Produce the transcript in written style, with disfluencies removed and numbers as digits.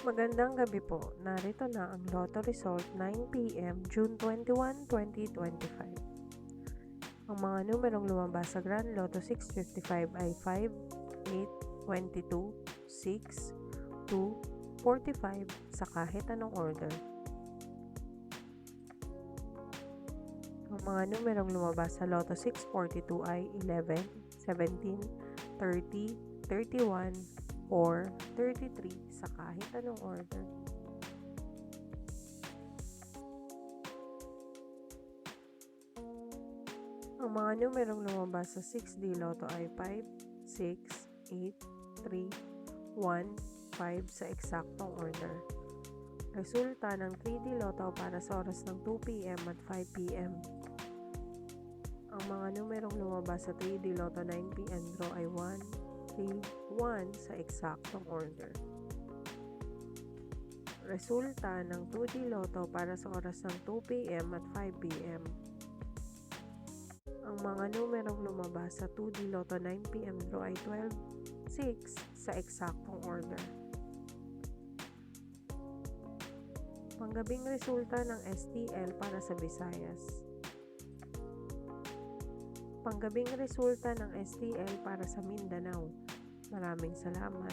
Magandang gabi po. Narito na ang Lotto result 9 p.m. June 21, 2025. Ang mga numerong lumabas sa Grand Lotto 655 ay 5, 8, 22, 6, 2, 45 sa kahit anong order. Ang mga numerong lumabas sa Lotto 642 ay 11, 17, 30, 31, or 33 sa kahit anong order. Ang mga numerong lumabas sa 6D Lotto ay 5, 6, 8, 3, 1, 5 sa eksaktong order. Resulta ng 3D Lotto para sa oras ng 2 p.m. at 5 p.m. Ang mga numerong lumabas sa 3D Lotto 9pm draw ay 1, 3, 1 sa eksaktong order. Resulta ng 2D Lotto para sa oras ng 2 p.m. at 5 p.m. Ang mga numerong lumabas sa 2D Lotto 9pm draw ay 12, 6 sa eksaktong order. Panggabing resulta ng STL para sa Visayas. Panggabing resulta ng STL para sa Mindanao. Maraming salamat.